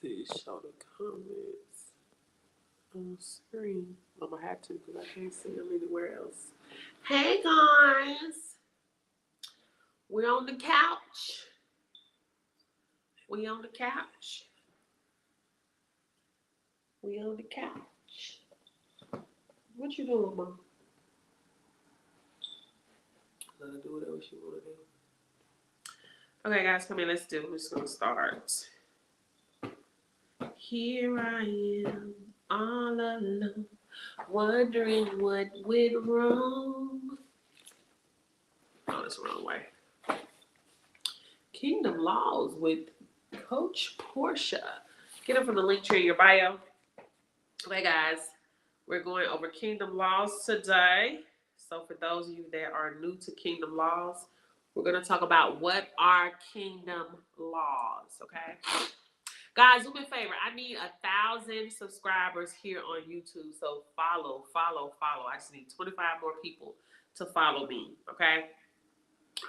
See, show the comments on screen. I'm gonna have to because I can't see them anywhere else. Hey guys, we're on the couch. We on the couch. We on the couch. What you doing, Mom? Let her do whatever she wanna do. Okay, guys, come in. Let's do. We're just gonna start. Here I am, all alone, wondering what went wrong. Oh, that's the wrong way. Kingdom Laws with Coach Portia. Get it from the link tree in your bio. Okay, guys, we're going over Kingdom Laws today. So for those of you that are new to Kingdom Laws, we're going to talk about what are Kingdom Laws, okay? Guys, do me a favor. I need 1,000 subscribers here on YouTube. So follow. I just need 25 more people to follow me, okay?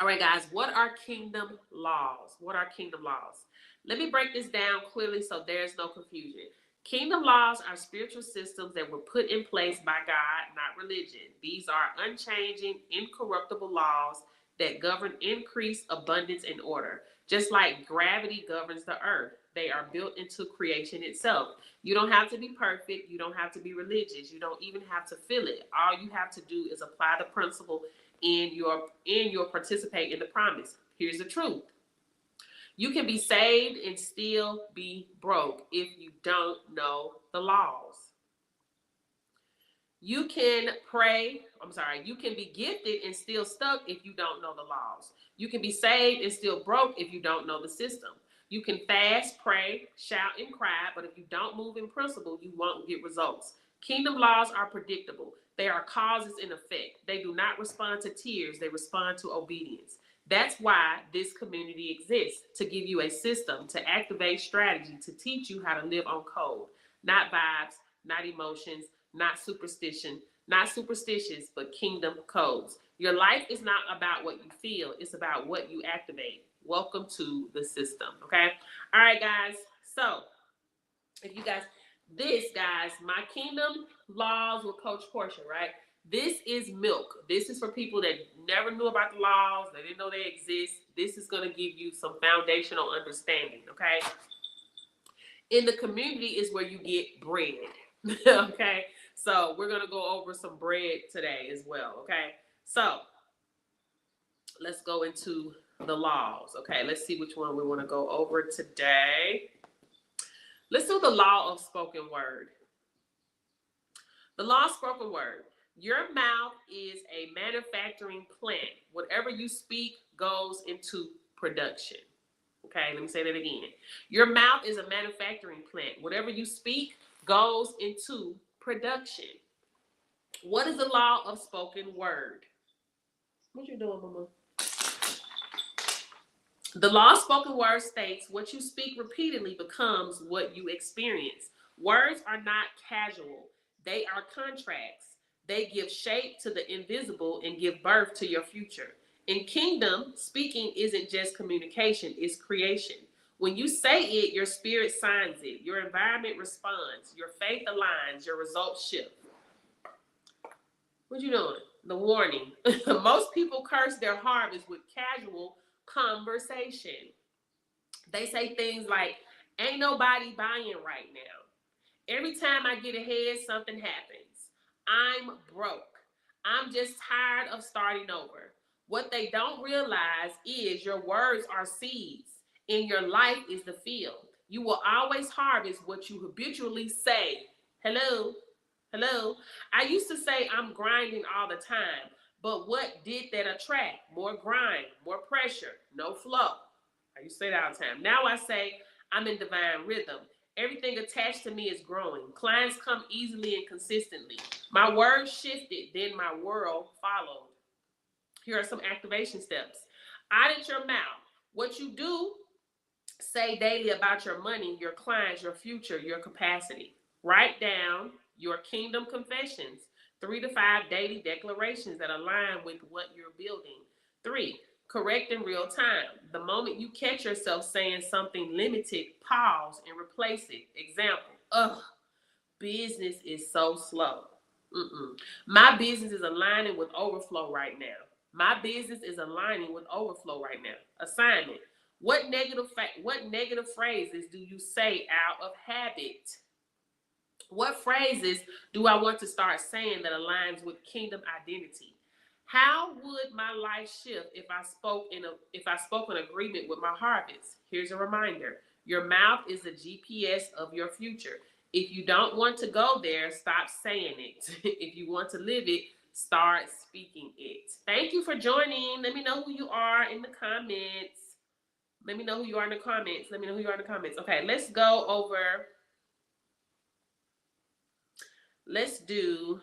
All right, guys, what are Kingdom Laws? What are Kingdom Laws? Let me break this down clearly so there's no confusion. Kingdom laws are spiritual systems that were put in place by God, not religion. These are unchanging, incorruptible laws that govern increase, abundance, and order. Just like gravity governs the earth, they are built into creation itself. You don't have to be perfect. You don't have to be religious. You don't even have to feel it. All you have to do is apply the principle in your participate in the promise. Here's the truth. You can be saved and still be broke if you don't know the laws. You can you can be gifted and still stuck if you don't know the laws. You can be saved and still broke if you don't know the system. You can fast, pray, shout, and cry, but if you don't move in principle, you won't get results. Kingdom laws are predictable. They are causes and effect. They do not respond to tears, they respond to obedience. That's why this community exists, to give you a system, to activate strategy, to teach you how to live on code, not vibes, not emotions, not superstitious, but kingdom codes. Your life is not about what you feel, it's about what you activate. Welcome to the system, okay? All right, guys. So, if you guys, my Kingdom Laws with Coach Portia, right? This is milk. This is for people that never knew about the laws, they didn't know they exist. This is going to give you some foundational understanding, okay? In the community is where you get bread, okay? So we're going to go over some bread today as well, okay? So let's go into the laws, okay? Let's see which one we want to go over today. Let's do the law of spoken word. The law of spoken word. Your mouth is a manufacturing plant. Whatever you speak goes into production. Okay, let me say that again. Your mouth is a manufacturing plant. Whatever you speak goes into production. What is the law of spoken word? What you doing, Mama? The law of spoken word states what you speak repeatedly becomes what you experience. Words are not casual. They are contracts. They give shape to the invisible and give birth to your future. In kingdom, speaking isn't just communication, it's creation. When you say it, your spirit signs it. Your environment responds. Your faith aligns. Your results shift. What you doing? The warning. Most people curse their harvest with casual conversation. They say things like, ain't nobody buying right now. Every time I get ahead, something happens. I'm broke. I'm just tired of starting over. What they don't realize is your words are seeds and your life is the field. You will always harvest what you habitually say. Hello? Hello? I used to say I'm grinding all the time, but what did that attract? More grind, more pressure, no flow. I used to say that all the time. Now I say I'm in divine rhythm. Everything attached to me is growing. Clients come easily and consistently. My words shifted, then my world followed. Here are some activation steps. Audit your mouth. What you do say daily about your money, your clients, your future, your capacity. Write down your kingdom confessions, 3 to 5 daily declarations that align with what you're building. 3, Correct in real time. The moment you catch yourself saying something limited, pause and replace it. Example, ugh, business is so slow. My business is aligning with overflow right now. My business is aligning with overflow right now. Assignment. What negative phrases do you say out of habit? What phrases do I want to start saying that aligns with kingdom identity? How would my life shift if I spoke in agreement with my harvest? Here's a reminder. Your mouth is the GPS of your future. If you don't want to go there, stop saying it. If you want to live it, start speaking it. Thank you for joining. Let me know who you are in the comments. Let me know who you are in the comments. Let me know who you are in the comments. Okay, let's go over. Let's do.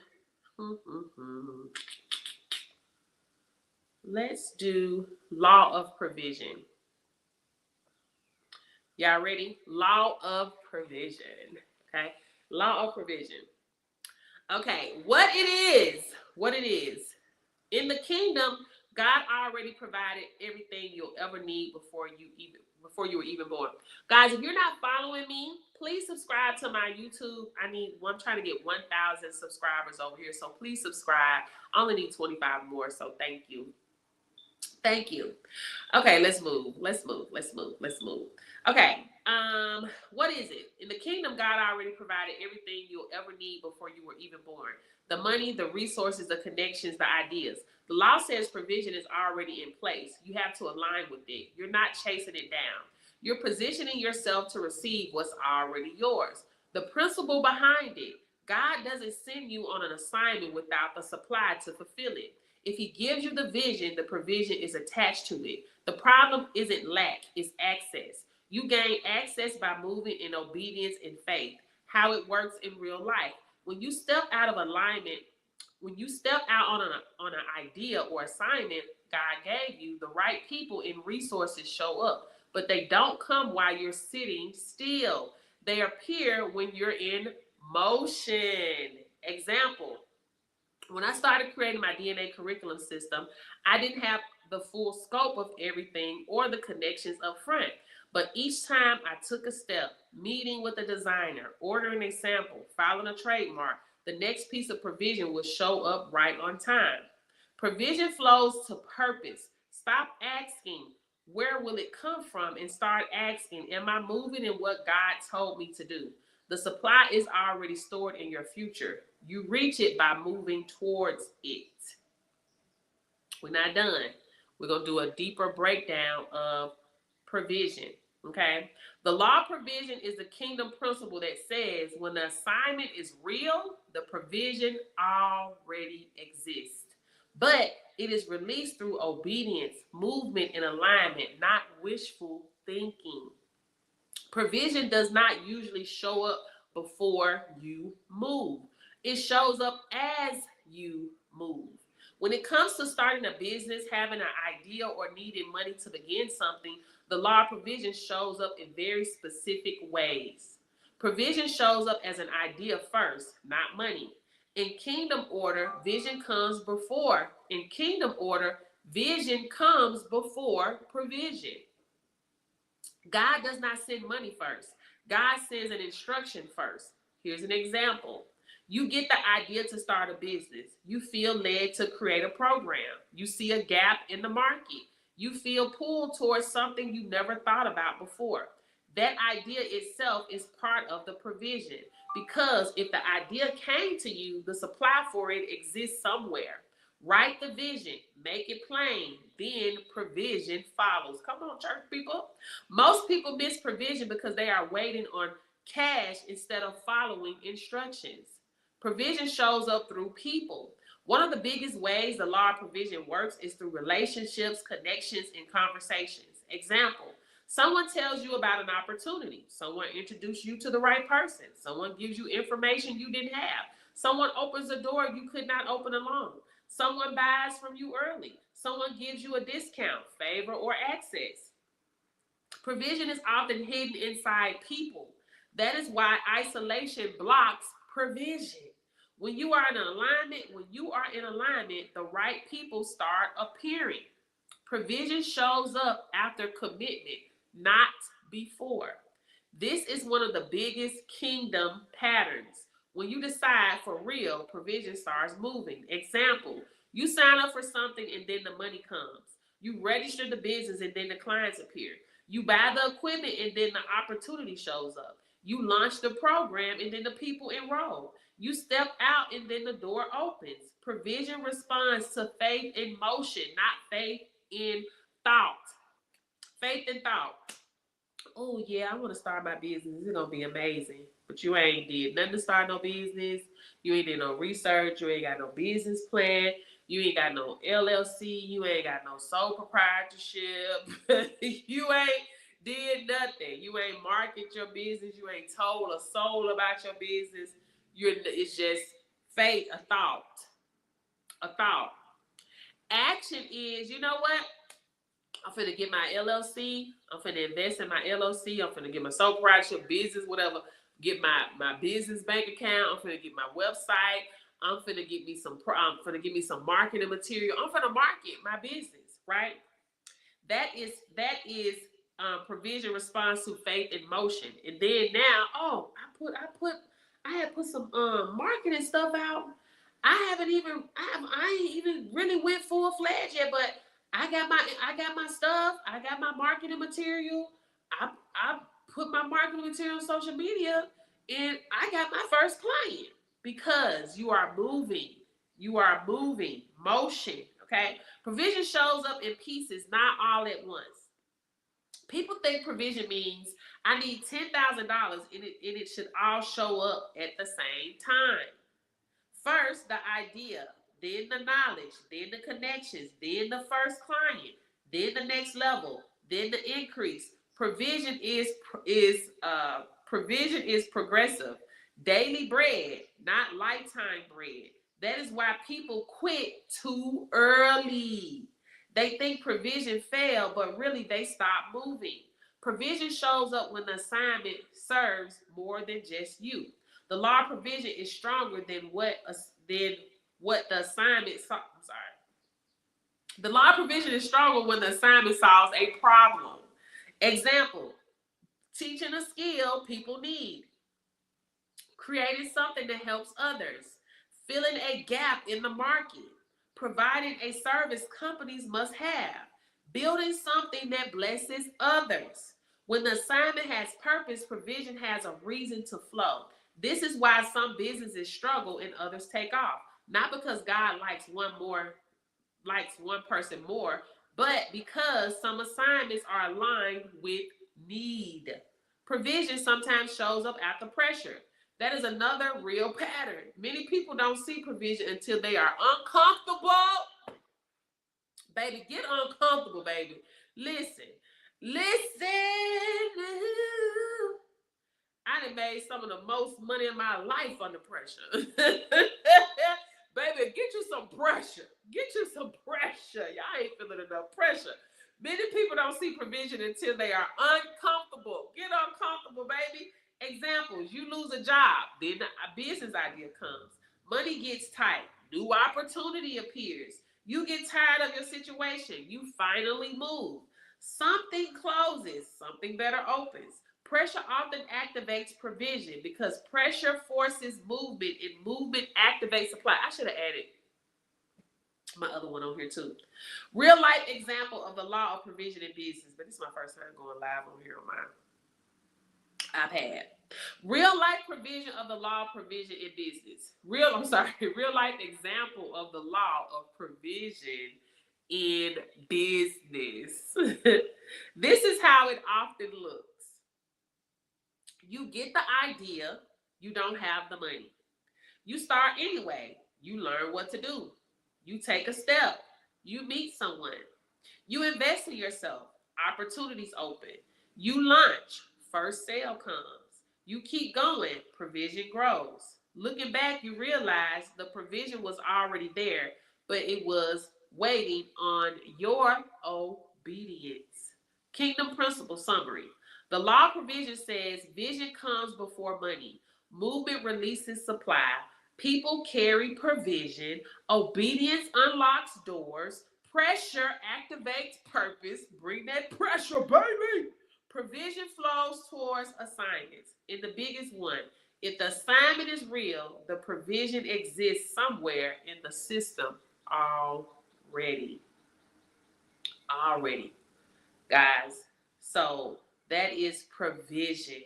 Let's do law of provision. Y'all ready? Law of provision. Okay. Law of provision. Okay. What it is. In the kingdom, God already provided everything you'll ever need before you were even born. Guys, if you're not following me, please subscribe to my YouTube. I'm trying to get 1,000 subscribers over here. So please subscribe. I only need 25 more. So thank you. Thank you. Okay, let's move. Okay. What is it? In the kingdom, God already provided everything you'll ever need before you were even born. The money, the resources, the connections, the ideas. The law says provision is already in place. You have to align with it. You're not chasing it down. You're positioning yourself to receive what's already yours. The principle behind it, God doesn't send you on an assignment without the supply to fulfill it. If he gives you the vision, the provision is attached to it. The problem isn't lack, it's access. You gain access by moving in obedience and faith. How it works in real life. When you step out of alignment, when you step out on an idea or assignment God gave you, the right people and resources show up. But they don't come while you're sitting still. They appear when you're in motion. Example. When I started creating my DNA curriculum system, I didn't have the full scope of everything or the connections up front. But each time I took a step, meeting with a designer, ordering a sample, filing a trademark, the next piece of provision will show up right on time. Provision flows to purpose. Stop asking, where will it come from? And start asking, am I moving in what God told me to do? The supply is already stored in your future. You reach it by moving towards it. We're not done. We're going to do a deeper breakdown of provision. Okay. The law of provision is the kingdom principle that says when the assignment is real, the provision already exists. But it is released through obedience, movement, and alignment, not wishful thinking. Provision does not usually show up before you move. It shows up as you move. When it comes to starting a business, having an idea, or needing money to begin something, the law of provision shows up in very specific ways. Provision shows up as an idea first, not money. In kingdom order, vision comes before. In kingdom order, vision comes before provision. God does not send money first. God sends an instruction first. Here's an example. You get the idea to start a business. You feel led to create a program. You see a gap in the market. You feel pulled towards something you never thought about before. That idea itself is part of the provision, because if the idea came to you, the supply for it exists somewhere. Write the vision, make it plain, then provision follows. Come on, church people. Most people miss provision because they are waiting on cash instead of following instructions. Provision shows up through people. One of the biggest ways the law of provision works is through relationships, connections, and conversations. Example, someone tells you about an opportunity. Someone introduces you to the right person. Someone gives you information you didn't have. Someone opens a door you could not open alone. Someone buys from you early. Someone gives you a discount, favor, or access. Provision is often hidden inside people. That is why isolation blocks provision. When you are in alignment, the right people start appearing. Provision shows up after commitment, not before. This is one of the biggest kingdom patterns. When you decide for real, provision starts moving. Example, you sign up for something and then the money comes. You register the business and then the clients appear. You buy the equipment and then the opportunity shows up. You launch the program and then the people enroll. You step out and then the door opens. Provision responds to faith in motion, not faith in thought. Faith in thought. Oh yeah, I want to start my business. It's gonna be amazing. But you ain't did nothing to start no business. You ain't did no research. You ain't got no business plan. You ain't got no LLC. You ain't got no sole proprietorship. You ain't did nothing. You ain't market your business. You ain't told a soul about your business. It's just faith, a thought. A thought. Action is, you know what? I'm finna get my LLC. I'm finna invest in my LLC. I'm finna get my sole proprietorship business, whatever. Get my business bank account. I'm finna get my website. I'm finna get me some. I'm finna get me some marketing material. I'm finna market my business, right? That is provision response to faith in motion. And then now, I had put some marketing stuff out. I ain't even really went full fledged yet, but I got my stuff. I got my marketing material. I put my marketing material on social media, and I got my first client because you are moving. You are moving. Motion. Okay. Provision shows up in pieces, not all at once. People think provision means I need $10,000 and it should all show up at the same time. First, the idea, then the knowledge, then the connections, then the first client, then the next level, then the increase. Provision is progressive. Daily bread, not lifetime bread. That is why people quit too early. They think provision failed, but really they stop moving. Provision shows up when the assignment serves more than just you. The law of provision is stronger than what the assignment. I'm sorry. The law of provision is stronger when the assignment solves a problem. Example: teaching a skill people need, creating something that helps others, filling a gap in the market, providing a service companies must have, building something that blesses others. When the assignment has purpose, provision has a reason to flow. This is why some businesses struggle and others take off. Not because God likes one person more, but because some assignments are aligned with need. Provision sometimes shows up after pressure. That is another real pattern. Many people don't see provision until they are uncomfortable. Baby, get uncomfortable, baby. Listen. I done made some of the most money in my life under pressure. Baby, get you some pressure. Get you some pressure. Y'all ain't feeling enough pressure. Many people don't see provision until they are uncomfortable. Get uncomfortable, baby. Examples: you lose a job, then a business idea comes. Money gets tight. New opportunity appears. You get tired of your situation. You finally move. Something closes, something better opens. Pressure often activates provision because pressure forces movement and movement activates supply. I should have added my other one on here too. Real life example of the law of provision in business, but this is my first time going live on here on my iPad. Real life provision of the law of provision in business. Real life example of the law of provision in business. This is how it often looks. You get the idea, you don't have the money. You start anyway. You learn what to do. You take a step. You meet someone. You invest in yourself. Opportunities open. You launch. First sale comes. You keep going. Provision grows. Looking back, you realize the provision was already there, but it was waiting on your obedience. Kingdom principle summary. The law of provision says vision comes before money. Movement releases supply. People carry provision. Obedience unlocks doors. Pressure activates purpose. Bring that pressure, baby. Provision flows towards assignments. And the biggest one, if the assignment is real, the provision exists somewhere in the system already. Already, guys. So that is provision.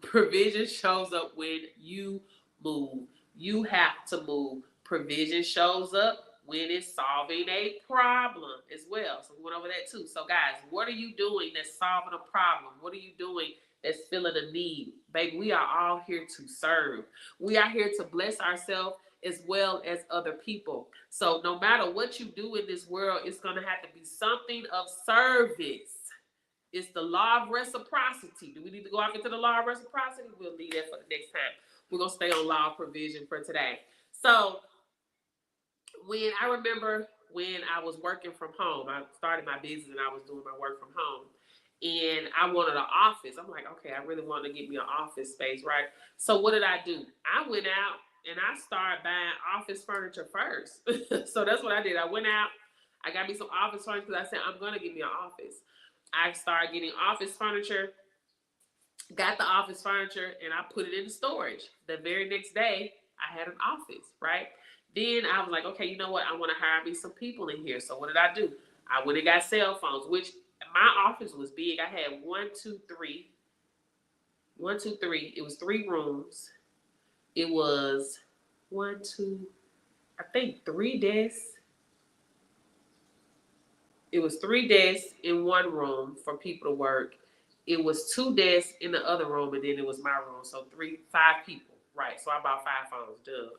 Provision shows up when you move. You have to move. Provision shows up when it's solving a problem as well. So we went over that too. So guys, what are you doing that's solving a problem? What are you doing that's filling a need? Baby, we are all here to serve. We are here to bless ourselves as well as other people. So no matter what you do in this world, it's going to have to be something of service. It's the law of reciprocity. Do we need to go off into the law of reciprocity? We'll leave that for the next time. We're going to stay on law of provision for today. So I remember when I was working from home, I started my business and I was doing my work from home. And I wanted an office. I'm like, okay, I really want to get me an office space, right? So what did I do? I went out and I started buying office furniture first. So that's what I did. I went out, I got me some office furniture because I said, I'm going to get me an office. I started getting office furniture, got the office furniture, and I put it in storage. The very next day, I had an office, right? Then I was like, okay, you know what? I want to hire me some people in here. So what did I do? I went and got cell phones, which my office was big. I had 1, 2, 3. It was 3 rooms. It was 3 desks. It was 3 desks in one room for people to work. It was 2 desks in the other room, and then it was my room. So 5 people, right? So I bought 5 phones, duh.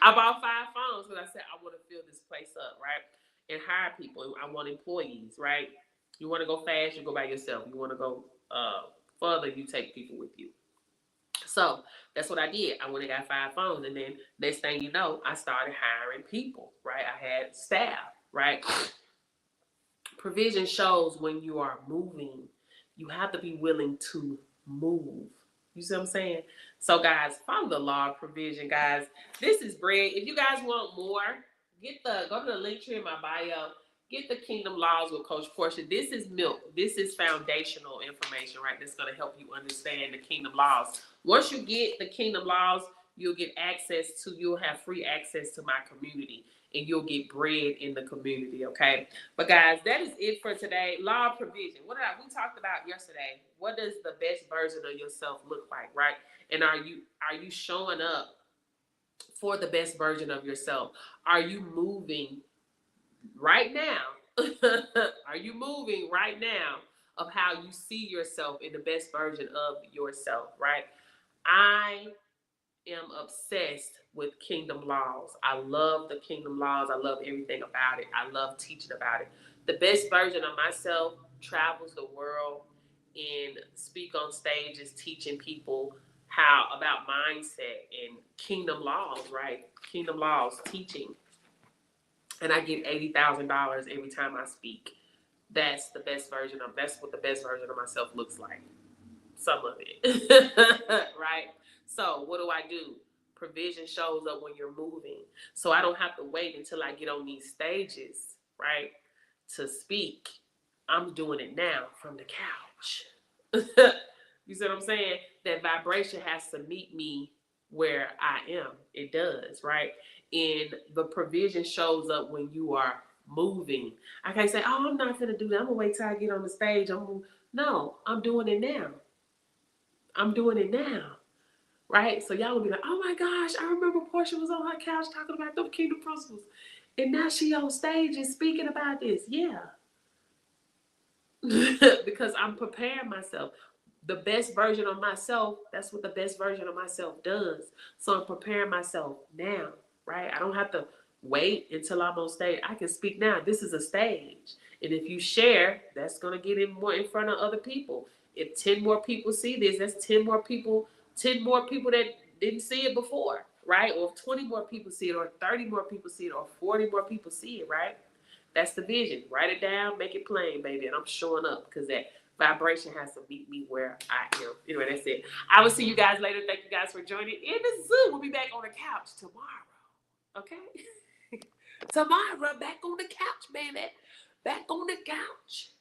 I bought 5 phones because I said I want to fill this place up, right? And hire people. I want employees, right? You want to go fast, you go by yourself. You want to go further, you take people with you. So that's what I did. I went and got 5 phones, and then next thing you know, I started hiring people, right? I had staff, right? Provision shows when you are moving. You have to be willing to move. You see what I'm saying? So guys, follow the law of provision, guys. This is bread. If you guys want more, go to the link tree in my bio. Get the Kingdom Laws with Coach Portia. This is milk. This is foundational information, right? That's going to help you understand the Kingdom Laws. Once you get the Kingdom Laws, you'll have free access to my community, and you'll get bread in the community, okay? But guys, that is it for today. Law of provision. We talked about yesterday. What does the best version of yourself look like, right? And are you showing up for the best version of yourself? Are you moving right now? Are you moving right now of how you see yourself in the best version of yourself, right? I am obsessed with Kingdom Laws. I love the Kingdom Laws. I love everything about it. I love teaching about it. The best version of myself travels the world and speak on stages teaching people about mindset and Kingdom Laws, right? Kingdom Laws teaching. And I get $80,000 every time I speak. That's what the best version of myself looks like. Some of it, right? So what do? Provision shows up when you're moving. So I don't have to wait until I get on these stages, right, to speak. I'm doing it now from the couch. You see what I'm saying? That vibration has to meet me where I am. It does, right? And the provision shows up when you are moving. I can't say, oh, I'm not going to do that. I'm going to wait till I get on the stage. No, I'm doing it now. I'm doing it now, right? So y'all will be like, oh my gosh, I remember Portia was on her couch talking about them kingdom principles. And now she on stage and speaking about this. Yeah. Because I'm preparing myself. The best version of myself, that's what the best version of myself does. So I'm preparing myself now, right? I don't have to wait until I'm on stage. I can speak now. This is a stage. And if you share, that's going to get in front of other people. If 10 more people see this, that's 10 more people that didn't see it before, right? Or if 20 more people see it, or 30 more people see it, or 40 more people see it, right? That's the vision. Write it down, make it plain, baby. And I'm showing up because that vibration has to meet me where I am. Anyway, that's it. I will see you guys later. Thank you guys for joining in the Zoom. We'll be back on the couch tomorrow. Okay? Tamara, back on the couch, baby. Back on the couch.